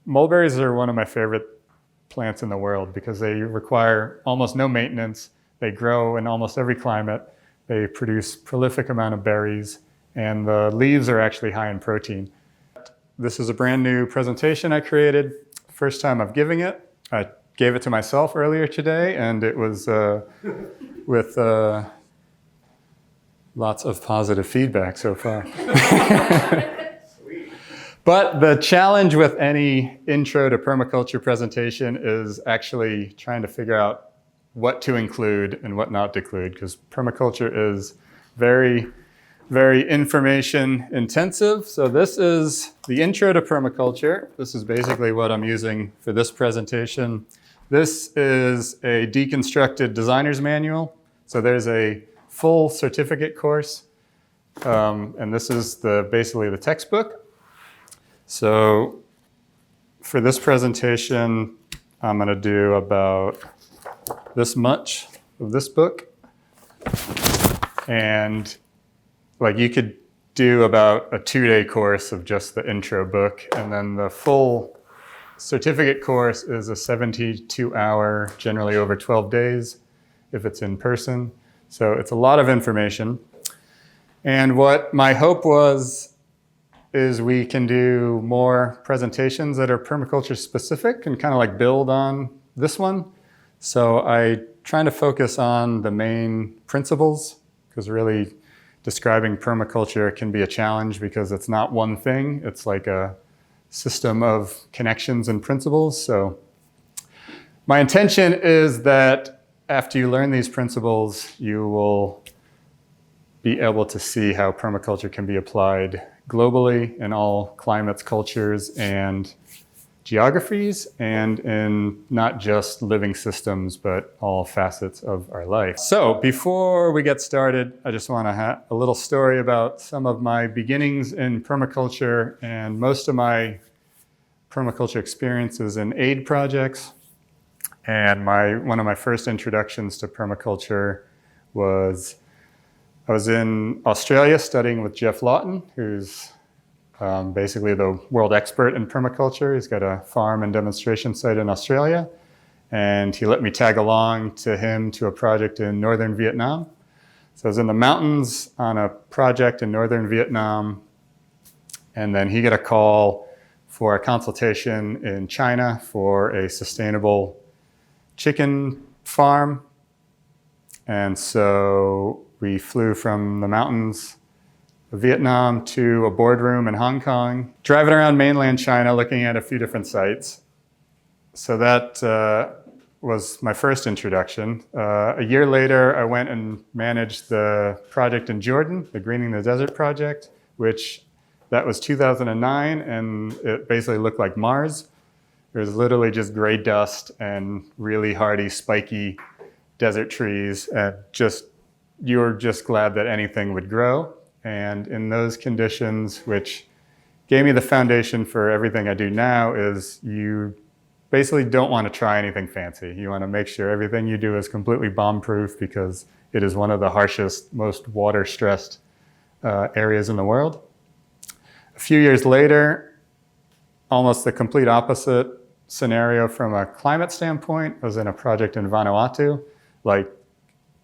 Mulberries are one of my favorite plants in the world because they require almost no maintenance. They grow in almost every climate. They produce prolific amount of berries, and the leaves are actually high in protein. This is a brand new presentation I created. First time I'm giving it. I gave it to myself earlier today, and it was with lots of positive feedback so far. But the challenge with any intro to permaculture presentation is actually trying to figure out what to include and what not to include, because permaculture is very, very information intensive. So this is the intro to permaculture. This is basically what I'm using for this presentation. This is a deconstructed designer's manual. So there's a full certificate course, and this is basically the textbook. So for this presentation, I'm going to do about this much of this book. And like you could do about a 2-day course of just the intro book. And then the full certificate course is a 72-hour, generally over 12 days if it's in person. So it's a lot of information. And what my hope is we can do more presentations that are permaculture specific and kind of like build on this one. So I trying to focus on the main principles, because really describing permaculture can be a challenge because it's not one thing. It's like a system of connections and principles. So my intention is that after you learn these principles, you will be able to see how permaculture can be applied globally in all climates, cultures, and geographies, and in not just living systems, but all facets of our life. So before we get started, I just want to have a little story about some of my beginnings in permaculture and most of my permaculture experiences in aid projects. And one of my first introductions to permaculture was I was in Australia studying with Jeff Lawton, who's basically the world expert in permaculture. He's got a farm and demonstration site in Australia, and he let me tag along to him to a project in northern Vietnam. So I was in the mountains on a project in northern Vietnam, and then he got a call for a consultation in China for a sustainable chicken farm. And so we flew from the mountains of Vietnam to a boardroom in Hong Kong, driving around mainland China, looking at a few different sites. So that was my first introduction. A year later, I went and managed the project in Jordan, the Greening the Desert project, that was 2009, and it basically looked like Mars. It was literally just gray dust and really hardy, spiky desert trees, and you were just glad that anything would grow. And in those conditions, which gave me the foundation for everything I do now, is you basically don't want to try anything fancy. You want to make sure everything you do is completely bomb-proof, because it is one of the harshest, most water-stressed areas in the world. A few years later, almost the complete opposite scenario from a climate standpoint. I was in a project in Vanuatu, like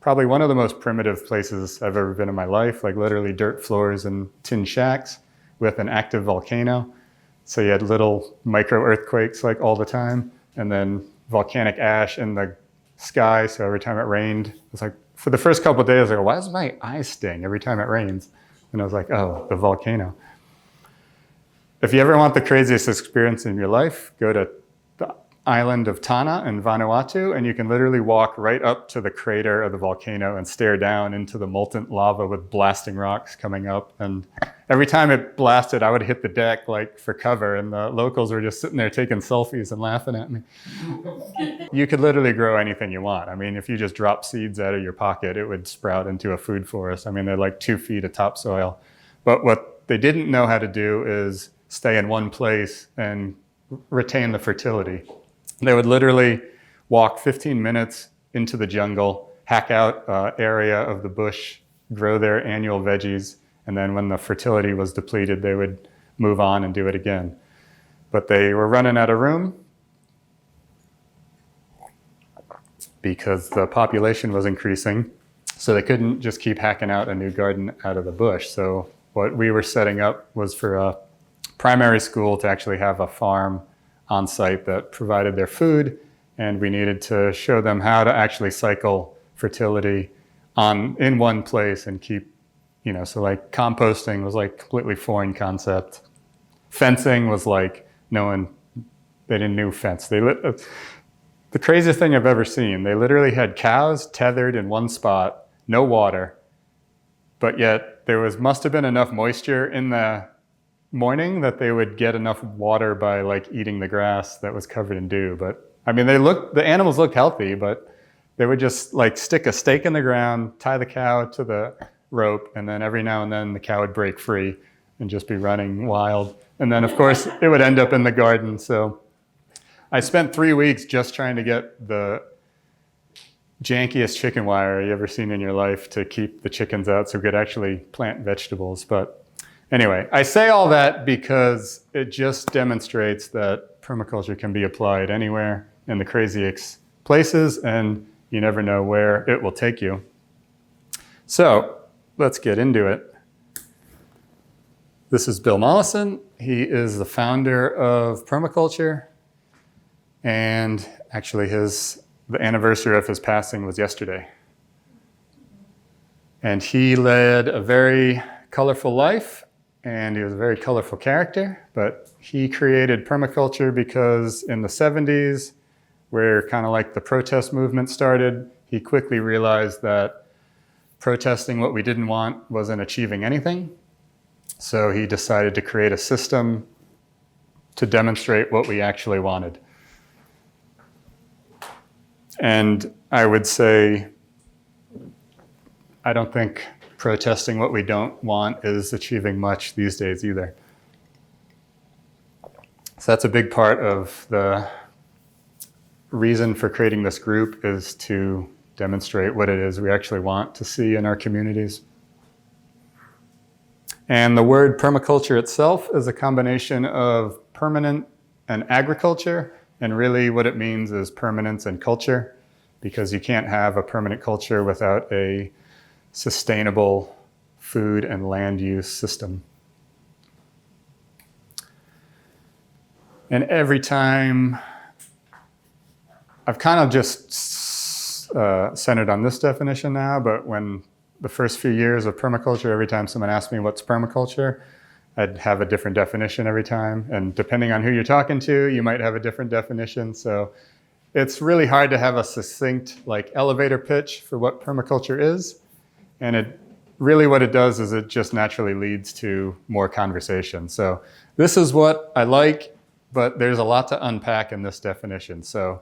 probably one of the most primitive places I've ever been in my life, like literally dirt floors and tin shacks with an active volcano. So you had little micro earthquakes like all the time, and then volcanic ash in the sky. So every time it rained, it was like, for the first couple of days, I was like, why does my eyes sting every time it rains? And I was like, oh, the volcano. If you ever want the craziest experience in your life, go to the island of Tanna in Vanuatu, and you can literally walk right up to the crater of the volcano and stare down into the molten lava with blasting rocks coming up. And every time it blasted, I would hit the deck like for cover, and the locals were just sitting there taking selfies and laughing at me. You could literally grow anything you want. I mean, if you just drop seeds out of your pocket, it would sprout into a food forest. I mean, they're like 2 feet of topsoil. But what they didn't know how to do is stay in one place and retain the fertility. They would literally walk 15 minutes into the jungle, hack out an area of the bush, grow their annual veggies, and then when the fertility was depleted, they would move on and do it again. But they were running out of room because the population was increasing. So they couldn't just keep hacking out a new garden out of the bush. So what we were setting up was for a primary school to actually have a farm on site that provided their food, and we needed to show them how to actually cycle fertility in one place and keep, so like composting was like completely foreign concept. Fencing was like they didn't do fence. The craziest thing I've ever seen, they literally had cows tethered in one spot, no water, but yet there must have been enough moisture in the morning that they would get enough water by like eating the grass that was covered in dew. But I mean, the animals looked healthy, but they would just like stick a stake in the ground, tie the cow to the rope, and then every now and then the cow would break free and just be running wild. And then of course it would end up in the garden. So I spent 3 weeks just trying to get the jankiest chicken wire you ever seen in your life to keep the chickens out so we could actually plant vegetables. But anyway, I say all that because it just demonstrates that permaculture can be applied anywhere in the craziest places, and you never know where it will take you. So let's get into it. This is Bill Mollison. He is the founder of Permaculture, and actually the anniversary of his passing was yesterday. And he led a very colorful life, and he was a very colorful character, but he created permaculture because in the 70s, where kind of like the protest movement started, he quickly realized that protesting what we didn't want wasn't achieving anything. So he decided to create a system to demonstrate what we actually wanted. And I would say, I don't think protesting what we don't want is achieving much these days either. So that's a big part of the reason for creating this group, is to demonstrate what it is we actually want to see in our communities. And the word permaculture itself is a combination of permanent and agriculture, and really what it means is permanence and culture, because you can't have a permanent culture without a sustainable food and land use system. And every time, I've kind of just centered on this definition now, but when the first few years of permaculture, every time someone asked me what's permaculture, I'd have a different definition every time. And depending on who you're talking to, you might have a different definition. So it's really hard to have a succinct like elevator pitch for what permaculture is. And what it does is it just naturally leads to more conversation. So this is what I like, but there's a lot to unpack in this definition. So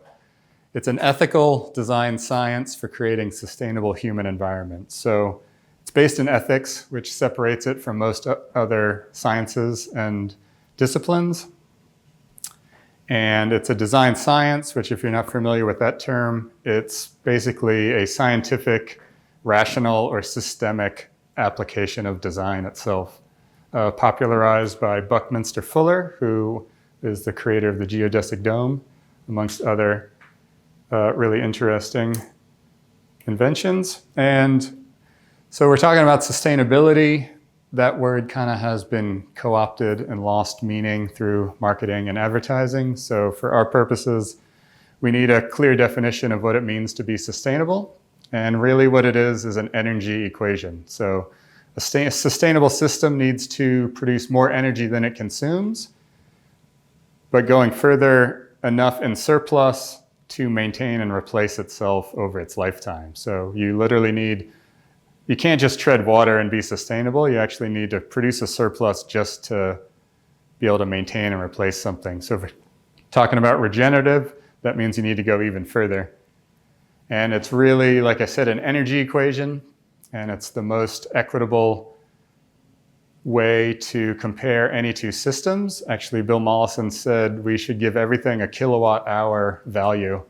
it's an ethical design science for creating sustainable human environments. So it's based in ethics, which separates it from most other sciences and disciplines. And it's a design science, which if you're not familiar with that term, it's basically a scientific, rational, or systemic application of design itself, popularized by Buckminster Fuller, who is the creator of the geodesic dome, amongst other really interesting inventions. And so we're talking about sustainability. That word kind of has been co-opted and lost meaning through marketing and advertising. So for our purposes, we need a clear definition of what it means to be sustainable. And really what it is an energy equation. So a sustainable system needs to produce more energy than it consumes, but going further, enough in surplus to maintain and replace itself over its lifetime. So you literally you can't just tread water and be sustainable. You actually need to produce a surplus just to be able to maintain and replace something. So if we're talking about regenerative, that means you need to go even further. And it's really, like I said, an energy equation, and it's the most equitable way to compare any two systems. Actually, Bill Mollison said we should give everything a kilowatt hour value,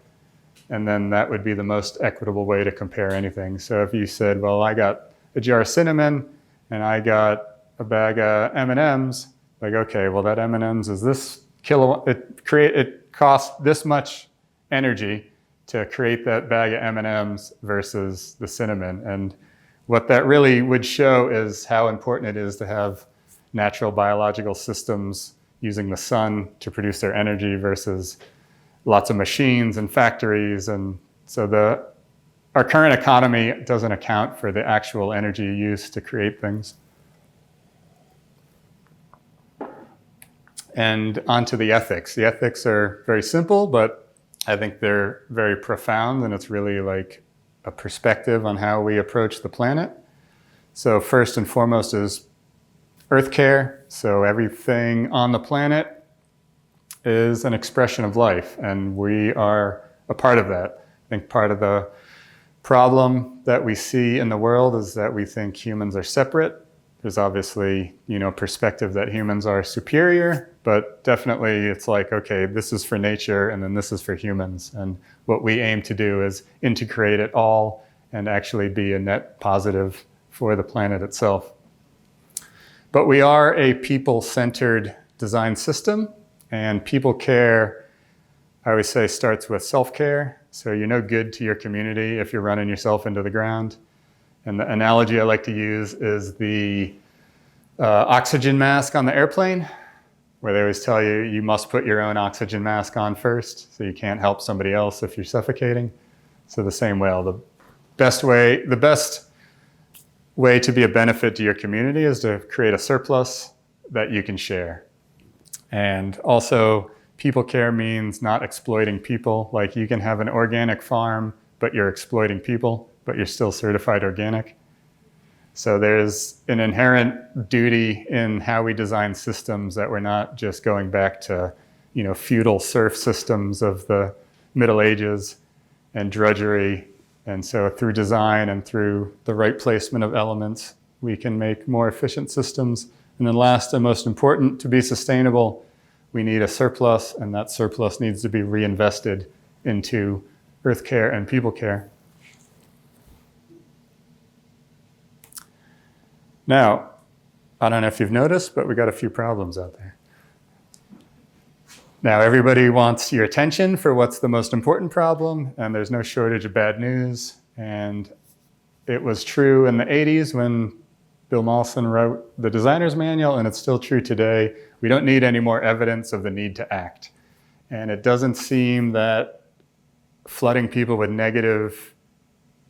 and then that would be the most equitable way to compare anything. So if you said, well, I got a jar of cinnamon and I got a bag of M&Ms, like, okay, well, that M&Ms is this kilowatt, it costs this much energy to create that bag of M&Ms versus the cinnamon. And what that really would show is how important it is to have natural biological systems using the sun to produce their energy versus lots of machines and factories. And so our current economy doesn't account for the actual energy used to create things. And onto the ethics. The ethics are very simple, but I think they're very profound, and it's really like a perspective on how we approach the planet. So first and foremost is earth care. So everything on the planet is an expression of life, and we are a part of that. I think part of the problem that we see in the world is that we think humans are separate. There's obviously, perspective that humans are superior, but definitely it's like, okay, this is for nature and then this is for humans. And what we aim to do is integrate it all and actually be a net positive for the planet itself. But we are a people-centered design system, and people care, I always say, starts with self-care. So you're no good to your community if you're running yourself into the ground. And the analogy I like to use is the oxygen mask on the airplane, where they always tell you, you must put your own oxygen mask on first, so you can't help somebody else if you're suffocating. So the same way, the best way to be a benefit to your community is to create a surplus that you can share. And also, people care means not exploiting people. Like, you can have an organic farm, but you're exploiting people, but you're still certified organic. So there's an inherent duty in how we design systems that we're not just going back to, feudal serf systems of the Middle Ages and drudgery. And so through design and through the right placement of elements, we can make more efficient systems. And then last and most important, to be sustainable, we need a surplus, and that surplus needs to be reinvested into earth care and people care. Now, I don't know if you've noticed, but we got a few problems out there. Now, everybody wants your attention for what's the most important problem, and there's no shortage of bad news. And it was true in the 80s when Bill Mollison wrote the designer's manual, and it's still true today. We don't need any more evidence of the need to act. And it doesn't seem that flooding people with negative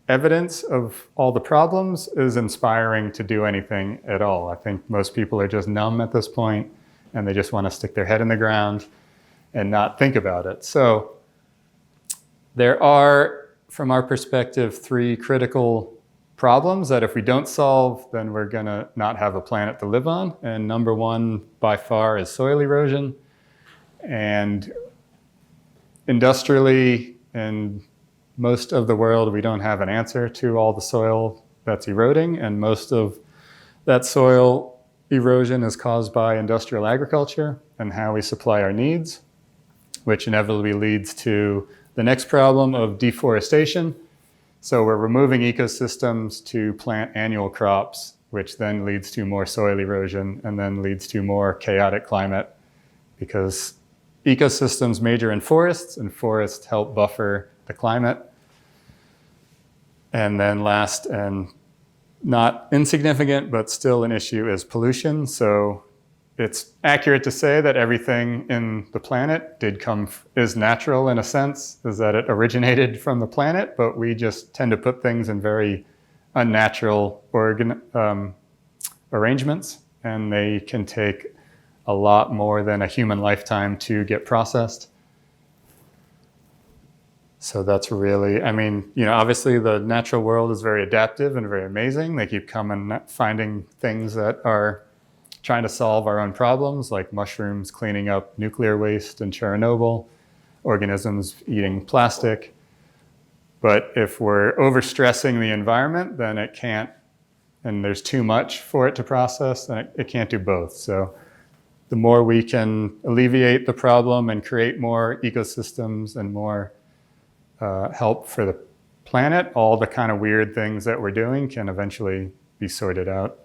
evidence of all the problems is inspiring to do anything at all. I think most people are just numb at this point, and they just want to stick their head in the ground and not think about it. So there are, from our perspective, 3 critical problems that if we don't solve, then we're going to not have a planet to live on. And number 1 by far is soil erosion. And industrially, in most of the world, we don't have an answer to all the soil that's eroding. And most of that soil erosion is caused by industrial agriculture and how we supply our needs, which inevitably leads to the next problem of deforestation. So we're removing ecosystems to plant annual crops, which then leads to more soil erosion and then leads to more chaotic climate, because ecosystems major in forests, and forests help buffer the climate. And then last and not insignificant, but still an issue, is pollution. So it's accurate to say that everything in the planet is natural in a sense, is that it originated from the planet, but we just tend to put things in very unnatural arrangements, and they can take a lot more than a human lifetime to get processed. So that's really, obviously the natural world is very adaptive and very amazing. They keep finding things that are trying to solve our own problems, like mushrooms cleaning up nuclear waste in Chernobyl, organisms eating plastic. But if we're overstressing the environment, then it can't, and there's too much for it to process, then it can't do both. So the more we can alleviate the problem and create more ecosystems and more help for the planet, all the kind of weird things that we're doing can eventually be sorted out.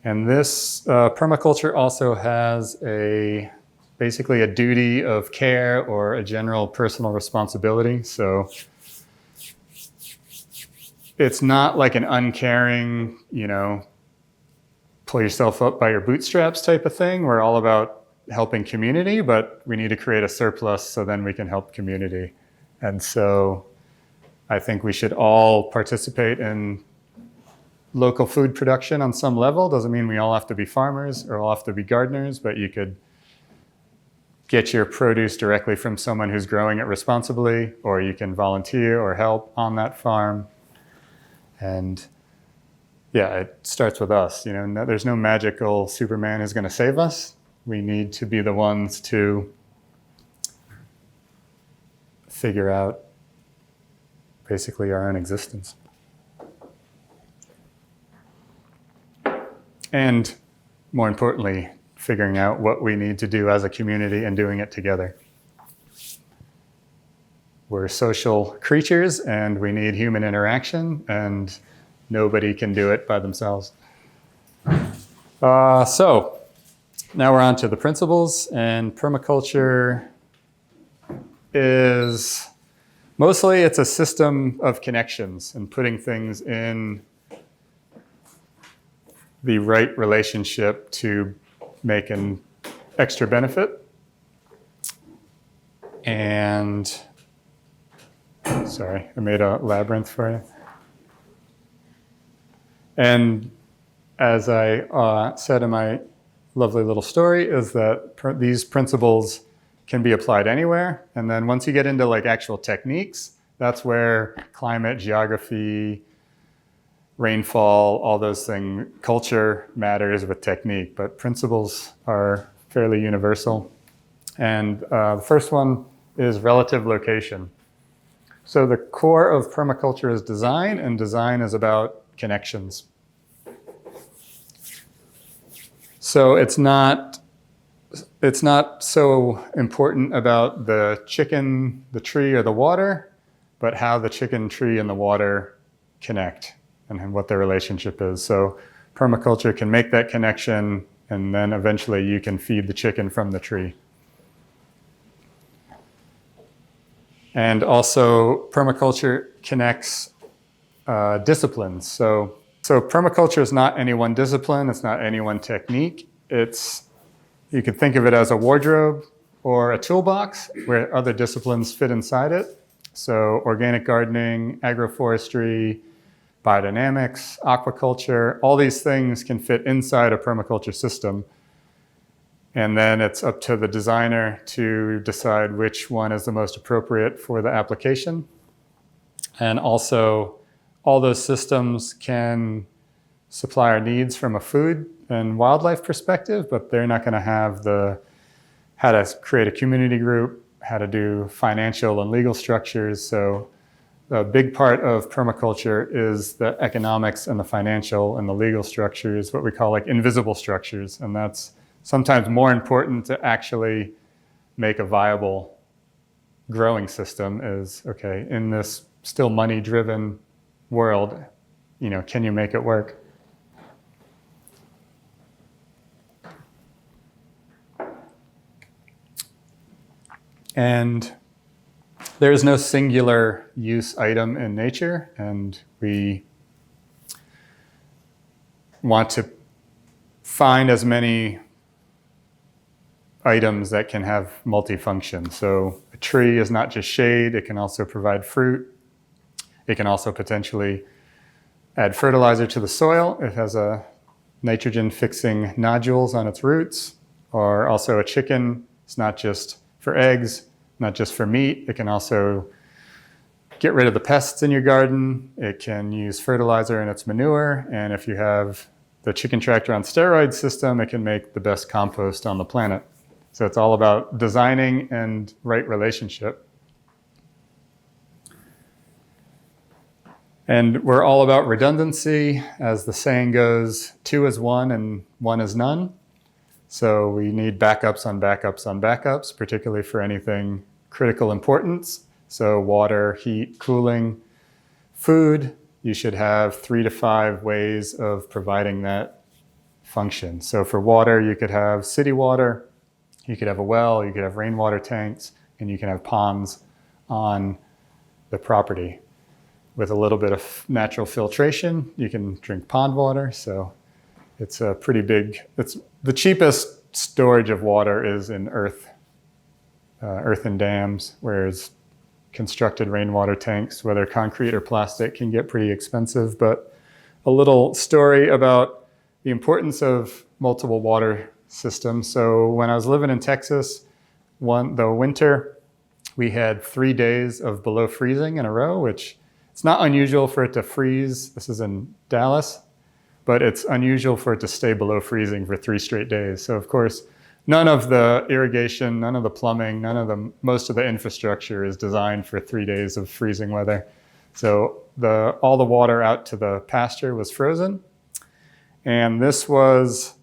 And this permaculture also has basically a duty of care or a general personal responsibility. So it's not like an uncaring, pull yourself up by your bootstraps type of thing. We're all about helping community, but we need to create a surplus so then we can help community. And so I think we should all participate in local food production on some level. Doesn't mean we all have to be farmers or all have to be gardeners, but you could get your produce directly from someone who's growing it responsibly, or you can volunteer or help on that farm. And yeah, it starts with us. There's no magical Superman who's going to save us. We need to be the ones to figure out basically our own existence. And more importantly, figuring out what we need to do as a community and doing it together. We're social creatures and we need human interaction, and nobody can do it by themselves. So now we're on to the principles, and permaculture is mostly it's a system of connections and putting things in the right relationship to make an extra benefit. And sorry, I made a labyrinth for you. And as I said in my lovely little story, is that these principles can be applied anywhere. And then once you get into like actual techniques, that's where climate, geography, rainfall, all those things, culture matters with technique, but principles are fairly universal. And the first one is relative location. So the core of permaculture is design, and design is about connections. So it's not so important about the chicken, the tree, or the water, but how the chicken, tree, and the water connect and what their relationship is. So permaculture can make that connection, and then eventually you can feed the chicken from the tree. And also permaculture connects disciplines. So permaculture is not any one discipline, it's not any one technique. You could think of it as a wardrobe or a toolbox where other disciplines fit inside it. So organic gardening, agroforestry, biodynamics, aquaculture, all these things can fit inside a permaculture system. And then it's up to the designer to decide which one is the most appropriate for the application. And also, all those systems can supply our needs from a food and wildlife perspective, but they're not going to have how to create a community group, how to do financial and legal structures. So a big part of permaculture is the economics and the financial and the legal structures, what we call like invisible structures. And that's sometimes more important to actually make a viable growing system is, okay, in this still money-driven world, can you make it work? And there is no singular use item in nature, and we want to find as many items that can have multifunction. So a tree is not just shade, it can also provide fruit. It can also potentially add fertilizer to the soil. It has a nitrogen-fixing nodules on its roots. Or also a chicken, it's not just for eggs, not just for meat. It can also get rid of the pests in your garden. It can use fertilizer in its manure. And if you have the chicken tractor on steroids system, it can make the best compost on the planet. So it's all about designing and right relationship. And we're all about redundancy. As the saying goes, 2 is 1 and 1 is none. So we need backups on backups on backups, particularly for anything critical importance. So water, heat, cooling, food. You should have 3 to 5 ways of providing that function. So for water, you could have city water, you could have a well, you could have rainwater tanks, and you can have ponds on the property. With a little bit of natural filtration, you can drink pond water. So it's a pretty big, it's the cheapest storage of water is in earthen dams, whereas constructed rainwater tanks, whether concrete or plastic, can get pretty expensive. But a little story about the importance of multiple water systems. So when I was living in Texas, the winter, we had 3 days of below freezing in a row, which it's not unusual for it to freeze. This is in Dallas, but it's unusual for it to stay below freezing for 3 straight days. So of course, none of the irrigation, none of the plumbing, most of the infrastructure is designed for 3 days of freezing weather. So all the water out to the pasture was frozen. And this was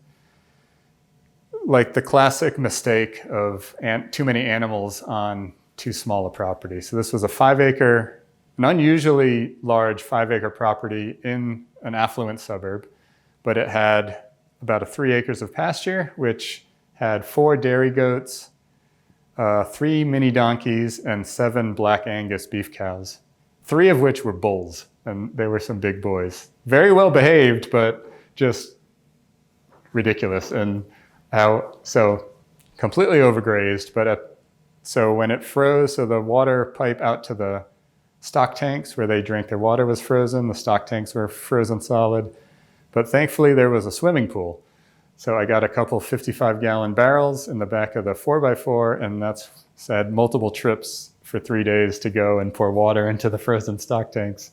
like the classic mistake of too many animals on too small a property. So this was an unusually large 5-acre property in an affluent suburb, but it had about 3 acres of pasture, which had 4 dairy goats, 3 mini donkeys, and 7 black Angus beef cows, 3 of which were bulls, and they were some big boys. Very well behaved, but just ridiculous. And so completely overgrazed. So when it froze, so the water pipe out to the stock tanks where they drank their water was frozen. The stock tanks were frozen solid. But thankfully there was a swimming pool. So I got a couple 55-gallon barrels in the back of the 4x4, and that's had multiple trips for 3 days to go and pour water into the frozen stock tanks.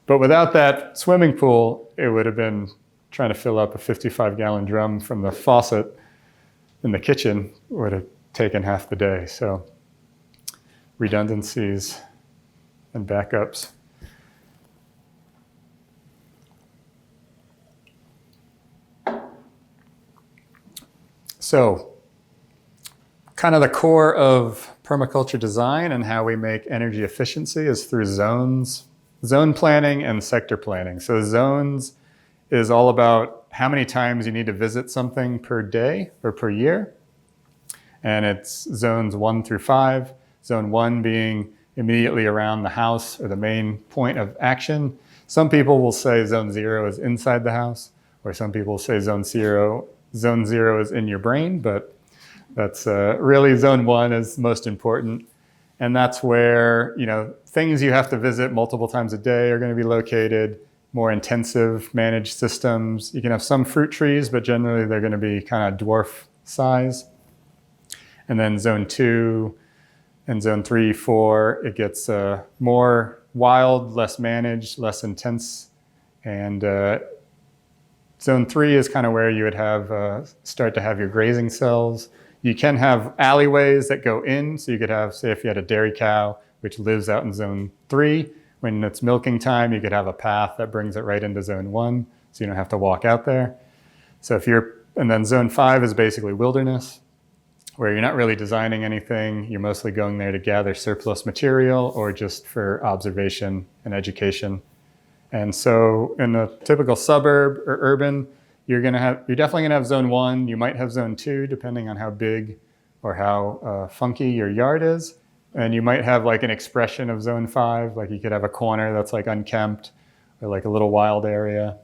But without that swimming pool, it would have been trying to fill up a 55-gallon drum from the faucet in the kitchen would have taken half the day. So redundancies and backups. So kind of the core of permaculture design and how we make energy efficiency is through zone planning and sector planning. So zones is all about how many times you need to visit something per day or per year. And it's zones 1 through 5. Zone 1 being immediately around the house or the main point of action. Some people will say zone 0 is inside the house, or some people say zone 0 is in your brain, but that's really zone 1 is most important. And that's where, things you have to visit multiple times a day are going to be located. More intensive managed systems. You can have some fruit trees, but generally they're going to be kind of dwarf size. And then zone 2 and zone 3, 4, it gets more wild, less managed, less intense. And zone 3 is kind of where you would start to have your grazing cells. You can have alleyways that go in. So you could have, say if you had a dairy cow, which lives out in zone 3, when it's milking time, you could have a path that brings it right into zone 1, so you don't have to walk out there. So and then zone 5 is basically wilderness, where you're not really designing anything. You're mostly going there to gather surplus material or just for observation and education. And so in a typical suburb or urban, you're definitely gonna have zone 1. You might have zone 2, depending on how big or how funky your yard is. And you might have like an expression of zone 5, like you could have a corner that's like unkempt or like a little wild area.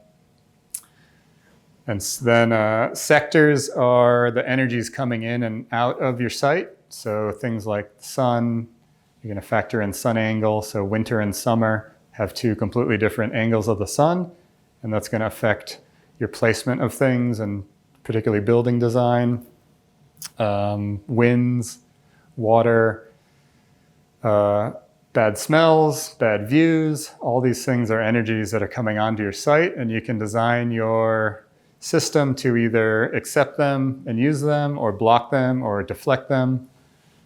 And then sectors are the energies coming in and out of your site. So things like the sun, you're going to factor in sun angle. So winter and summer have 2 completely different angles of the sun, and that's going to affect your placement of things and particularly building design, winds, water, bad smells, bad views. All these things are energies that are coming onto your site, and you can design your system to either accept them and use them, or block them or deflect them.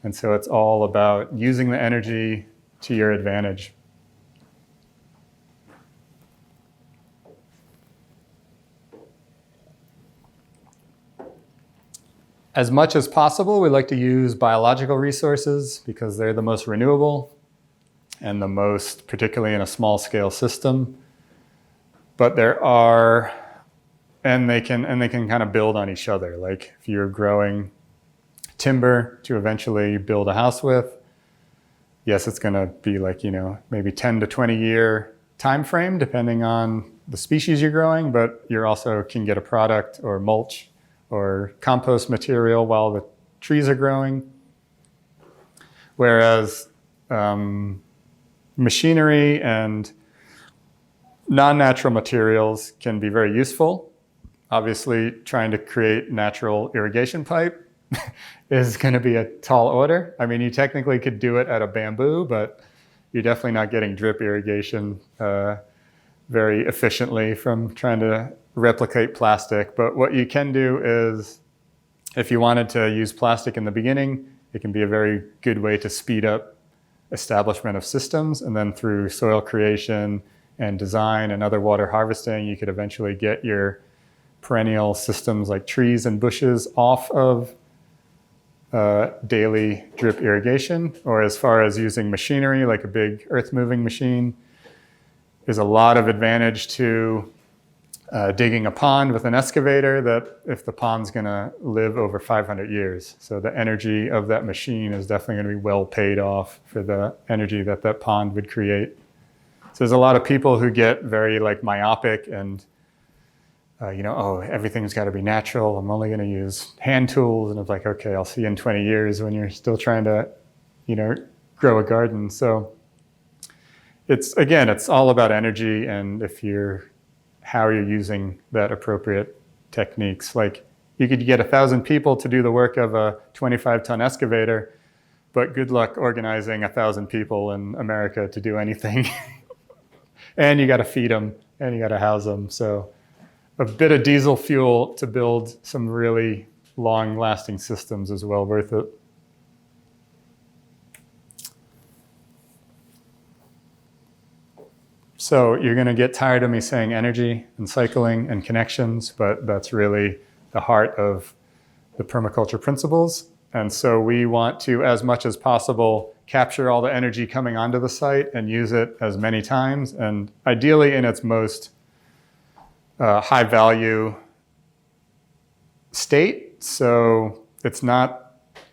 And so it's all about using the energy to your advantage. As much as possible, we like to use biological resources because they're the most renewable and the most, particularly in a small scale system. But there are and they can kind of build on each other. Like if you're growing timber to eventually build a house with, yes, it's going to be like, maybe 10 to 20 year time frame depending on the species you're growing, but you also can get a product or mulch or compost material while the trees are growing. Whereas machinery and non-natural materials can be very useful. Obviously, trying to create natural irrigation pipe is going to be a tall order. I mean, you technically could do it out of bamboo, but you're definitely not getting drip irrigation very efficiently from trying to replicate plastic. But what you can do is, if you wanted to use plastic in the beginning, it can be a very good way to speed up establishment of systems. And then through soil creation and design and other water harvesting, you could eventually get your perennial systems like trees and bushes off of daily drip irrigation. Or as far as using machinery, like a big earth moving machine, there's a lot of advantage to digging a pond with an excavator, that if the pond's going to live over 500 years. So the energy of that machine is definitely going to be well paid off for the energy that that pond would create. So there's a lot of people who get very like myopic and everything's got to be natural. I'm only going to use hand tools. And it's like, okay, I'll see you in 20 years when you're still trying to, grow a garden. So it's all about energy, and how you're using that appropriate techniques. Like you could get 1,000 people to do the work of a 25-ton excavator, but good luck organizing 1,000 people in America to do anything. And you got to feed them, and you got to house them. So a bit of diesel fuel to build some really long-lasting systems is well worth it. So you're going to get tired of me saying energy and cycling and connections, but that's really the heart of the permaculture principles. And so we want to, as much as possible, capture all the energy coming onto the site and use it as many times, and ideally in its most high value state. So it's not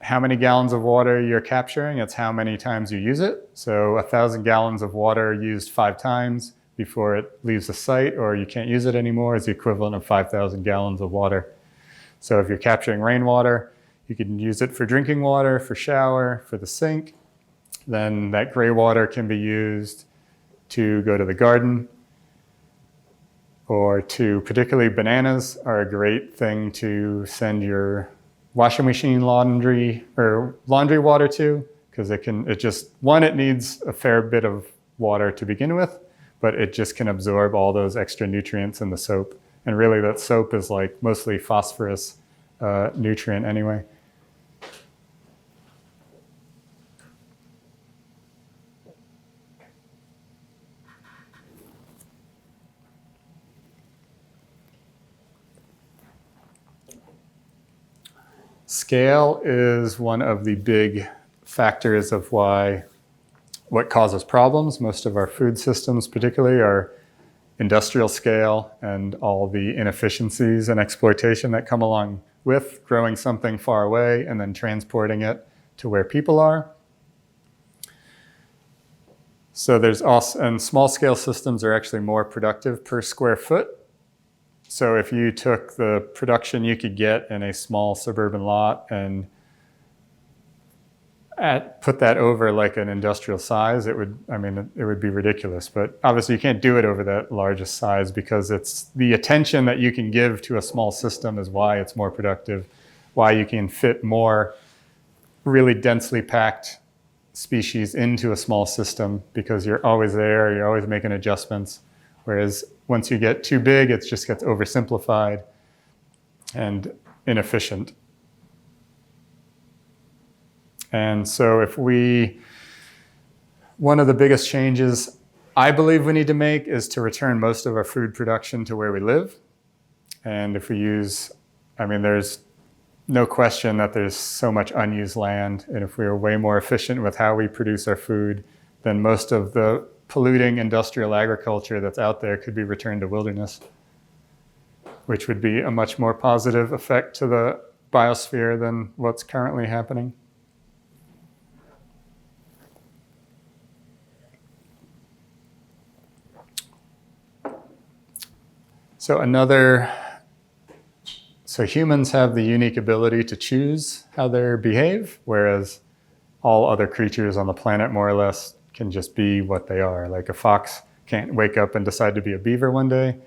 how many gallons of water you're capturing, it's how many times you use it. So 1,000 gallons of water used 5 times before it leaves the site, or you can't use it anymore, is the equivalent of 5,000 gallons of water. So if you're capturing rainwater, you can use it for drinking water, for shower, for the sink. Then that gray water can be used to go to the garden, or particularly bananas are a great thing to send your washing machine laundry water to, because it needs a fair bit of water to begin with, but it just can absorb all those extra nutrients in the soap. And really that soap is like mostly phosphorus nutrient anyway. Scale is one of the big factors of what causes problems. Most of our food systems particularly are industrial scale, and all the inefficiencies and exploitation that come along with growing something far away and then transporting it to where people are. So and small scale systems are actually more productive per square foot. So if you took the production you could get in a small suburban lot and put that over like an industrial size, it would be ridiculous. But obviously you can't do it over that largest size, because it's the attention that you can give to a small system is why it's more productive, why you can fit more really densely packed species into a small system, because you're always there, you're always making adjustments. Whereas once you get too big, it just gets oversimplified and inefficient. And so one of the biggest changes I believe we need to make is to return most of our food production to where we live. And if we there's no question that there's so much unused land. And if we were way more efficient with how we produce our food, then most of the polluting industrial agriculture that's out there could be returned to wilderness. which would be a much more positive effect to the biosphere than what's currently happening. So humans have the unique ability to choose how they behave, whereas all other creatures on the planet more or less can just be what they are. Like a fox can't wake up and decide to be a beaver one day,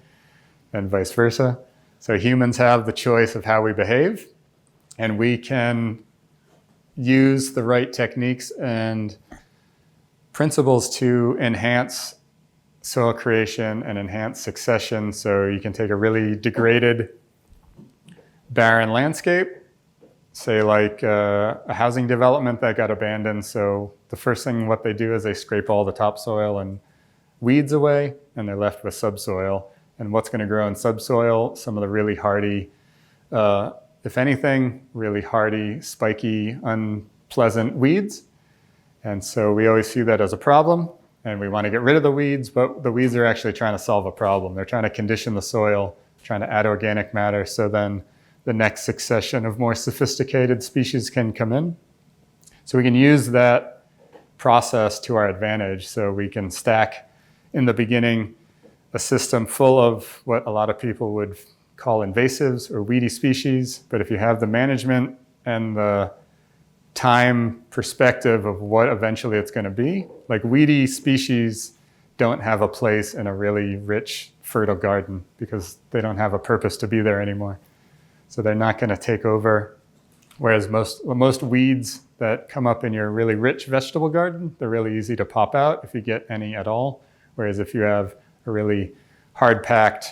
and vice versa. So humans have the choice of how we behave, and we can use the right techniques and principles to enhance soil creation and enhance succession. So you can take a really degraded, barren landscape, say like a housing development that got abandoned. So the first thing what they do is they scrape all the topsoil and weeds away, and they're left with subsoil. And what's going to grow in subsoil? Some of the really hardy, if anything, really hardy, spiky, unpleasant weeds. And so we always see that as a problem, and we want to get rid of the weeds, but the weeds are actually trying to solve a problem. They're trying to condition the soil, trying to add organic matter, so then the next succession of more sophisticated species can come in. So we can use that process to our advantage. So we can stack in the beginning a system full of what a lot of people would call invasives or weedy species. But if you have the management and the time perspective of what eventually it's going to be, like weedy species don't have a place in a really rich, fertile garden because they don't have a purpose to be there anymore. So they're not going to take over. Whereas most weeds that come up in your really rich vegetable garden, they're really easy to pop out if you get any at all. Whereas if you have a really hard-packed,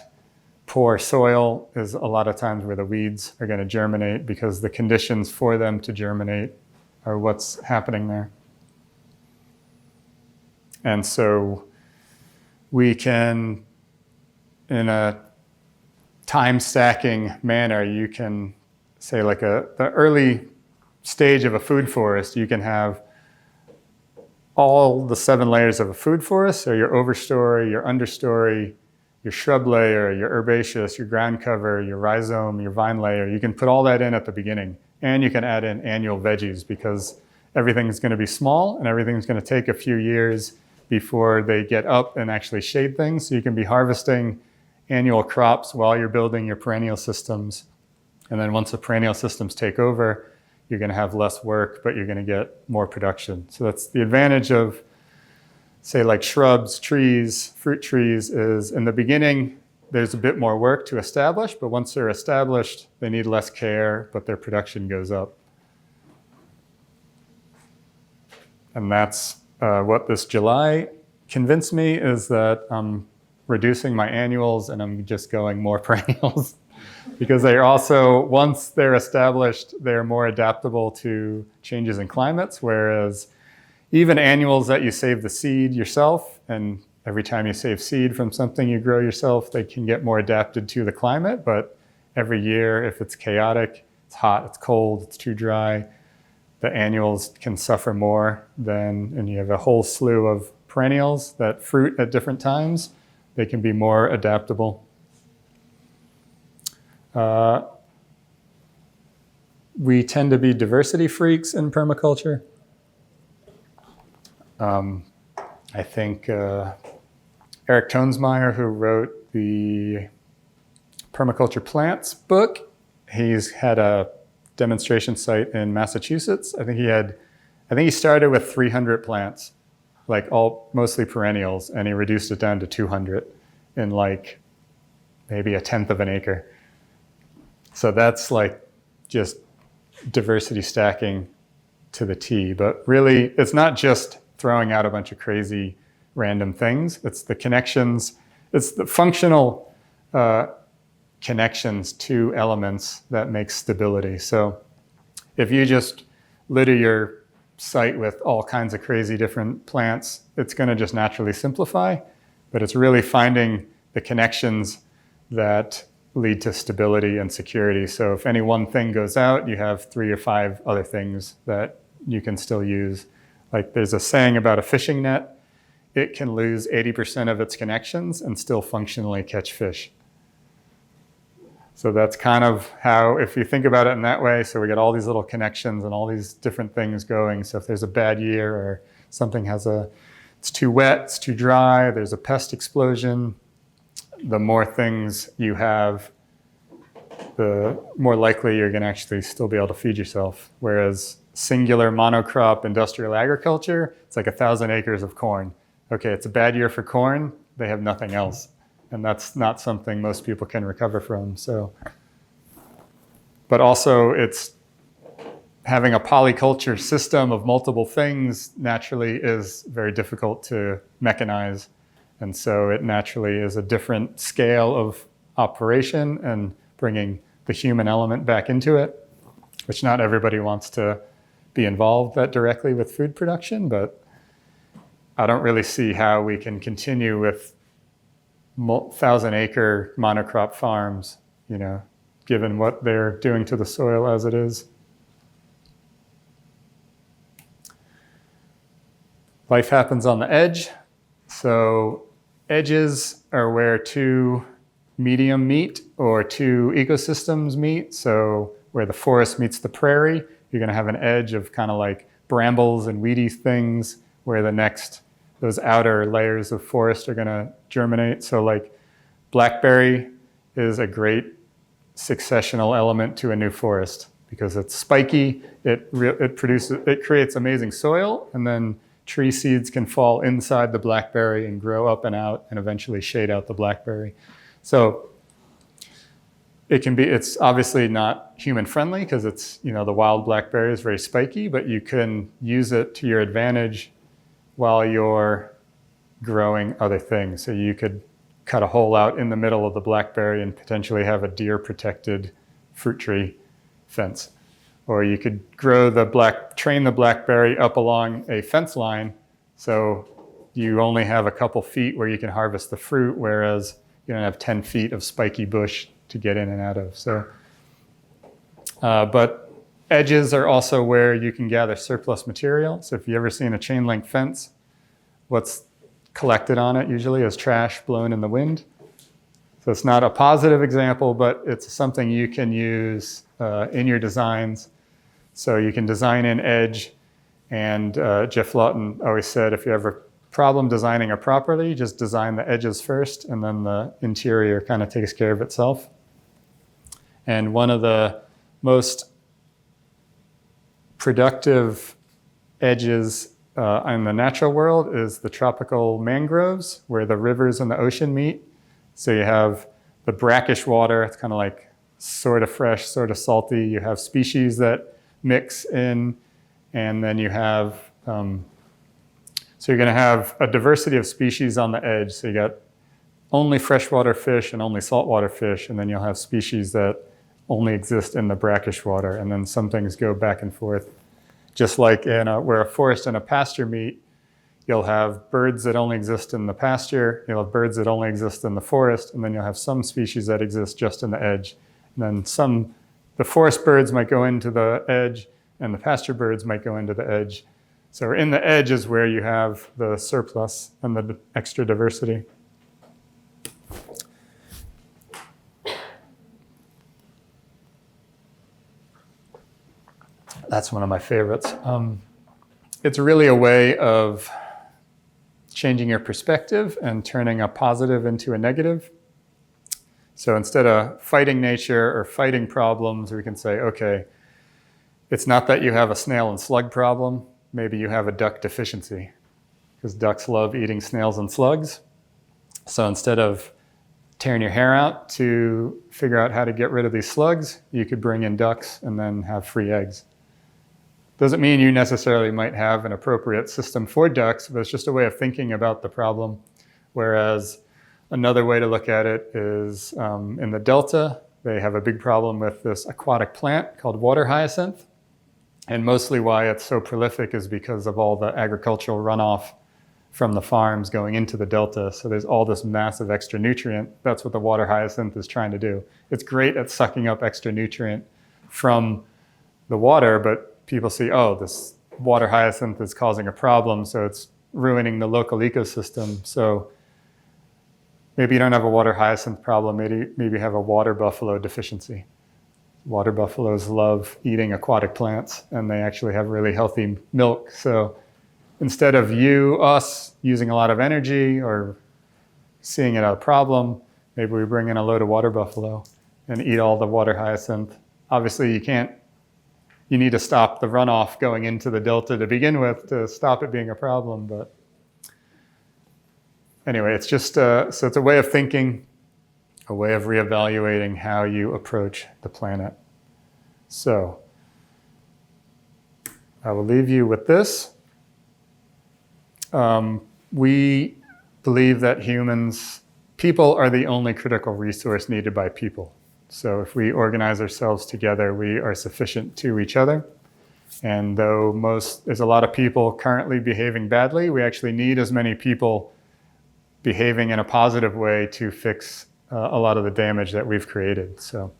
poor soil, is a lot of times where the weeds are going to germinate because the conditions for them to germinate are what's happening there. And so we can, in a time stacking manner, you can say like the early stage of a food forest, you can have all the 7 layers of a food forest, so your overstory, your understory, your shrub layer, your herbaceous, your ground cover, your rhizome, your vine layer. You can put all that in at the beginning, and you can add in annual veggies because everything's going to be small and everything's going to take a few years before they get up and actually shade things. So you can be harvesting annual crops while you're building your perennial systems. And then once the perennial systems take over, you're going to have less work, but you're going to get more production. So that's the advantage of, say, like shrubs, trees, fruit trees, is in the beginning, there's a bit more work to establish, but once they're established, they need less care, but their production goes up. And that's what this July convinced me, is that I'm reducing my annuals and I'm just going more perennials. Because they're also, once they're established, they're more adaptable to changes in climates, whereas even annuals that you save the seed yourself, and every time you save seed from something you grow yourself, they can get more adapted to the climate. But every year, if it's chaotic, it's hot, it's cold, it's too dry, the annuals can suffer more than, and you have a whole slew of perennials that fruit at different times, they can be more adaptable. We tend to be diversity freaks in permaculture. I think Eric Seider, who wrote the Permaculture Plants book, he's had a demonstration site in Massachusetts. I think he started with 300 plants, like all mostly perennials, and he reduced it down to 200 in like maybe a tenth of an acre. So that's like just diversity stacking to the T. But really, it's not just throwing out a bunch of crazy random things. It's the connections, it's the functional connections to elements that make stability. So if you just litter your site with all kinds of crazy different plants, it's going to just naturally simplify. But it's really finding the connections that lead to stability and security. So if any one thing goes out, you have 3 or 5 other things that you can still use. Like there's a saying about a fishing net, it can lose 80% of its connections and still functionally catch fish. So that's kind of how, if you think about it in that way, so we get all these little connections and all these different things going. So if there's a bad year or something it's too wet, it's too dry, there's a pest explosion, the more things you have, the more likely you're going to actually still be able to feed yourself. Whereas singular monocrop industrial agriculture, it's like 1,000 acres of corn. Okay, it's a bad year for corn, they have nothing else. And that's not something most people can recover from. So, but also it's having a polyculture system of multiple things naturally is very difficult to mechanize. And so it naturally is a different scale of operation and bringing the human element back into it, which not everybody wants to be involved that directly with food production, but I don't really see how we can continue with 1,000-acre monocrop farms, given what they're doing to the soil as it is. Life happens on the edge. So edges are where two medium meet or two ecosystems meet. So where the forest meets the prairie, you're going to have an edge of kind of like brambles and weedy things where those outer layers of forest are going to germinate. So like blackberry is a great successional element to a new forest because it's spiky, it creates amazing soil, and then tree seeds can fall inside the blackberry and grow up and out and eventually shade out the blackberry. So it's obviously not human friendly because it's, the wild blackberry is very spiky, but you can use it to your advantage while you're growing other things. So you could cut a hole out in the middle of the blackberry and potentially have a deer protected fruit tree fence. Or you could train the blackberry up along a fence line so you only have a couple feet where you can harvest the fruit, whereas you don't have 10 feet of spiky bush to get in and out of. So, but edges are also where you can gather surplus material. So if you've ever seen a chain link fence, what's collected on it usually is trash blown in the wind. So it's not a positive example, but it's something you can use in your designs. So you can design in edge, and Jeff Lawton always said if you have a problem designing it properly, just design the edges first, and then the interior kind of takes care of itself. And one of the most productive edges in the natural world is the tropical mangroves, where the rivers and the ocean meet. So you have the brackish water, it's kind of like sort of fresh, sort of salty. You have species that mix in, and then you have, so you're going to have a diversity of species on the edge. So you got only freshwater fish and only saltwater fish, and then you'll have species that only exist in the brackish water, and then some things go back and forth. Just like where a forest and a pasture meet, you'll have birds that only exist in the pasture, you'll have birds that only exist in the forest, and then you'll have some species that exist just in the edge. And then the forest birds might go into the edge, and the pasture birds might go into the edge. So in the edge is where you have the surplus and the extra diversity. That's one of my favorites. It's really a way of changing your perspective and turning a positive into a negative. So instead of fighting nature or fighting problems, we can say, okay, it's not that you have a snail and slug problem, maybe you have a duck deficiency, because ducks love eating snails and slugs. So instead of tearing your hair out to figure out how to get rid of these slugs, you could bring in ducks and then have free eggs. Doesn't mean you necessarily might have an appropriate system for ducks, but it's just a way of thinking about the problem. Whereas another way to look at it is in the Delta, they have a big problem with this aquatic plant called water hyacinth. And mostly why it's so prolific is because of all the agricultural runoff from the farms going into the Delta. So there's all this massive extra nutrient. That's what the water hyacinth is trying to do. It's great at sucking up extra nutrient from the water, but people see, oh, this water hyacinth is causing a problem, so it's ruining the local ecosystem. So maybe you don't have a water hyacinth problem, maybe you have a water buffalo deficiency. Water buffaloes love eating aquatic plants, and they actually have really healthy milk. So instead of us using a lot of energy or seeing it as a problem, maybe we bring in a load of water buffalo and eat all the water hyacinth. Obviously, you need to stop the runoff going into the delta to begin with to stop it being a problem. But anyway, it's just, so it's a way of thinking, a way of reevaluating how you approach the planet. So I will leave you with this. We believe that people are the only critical resource needed by people. So if we organize ourselves together, we are sufficient to each other. And though there's a lot of people currently behaving badly, we actually need as many people behaving in a positive way to fix a lot of the damage that we've created. So,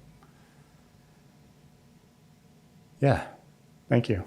yeah, thank you.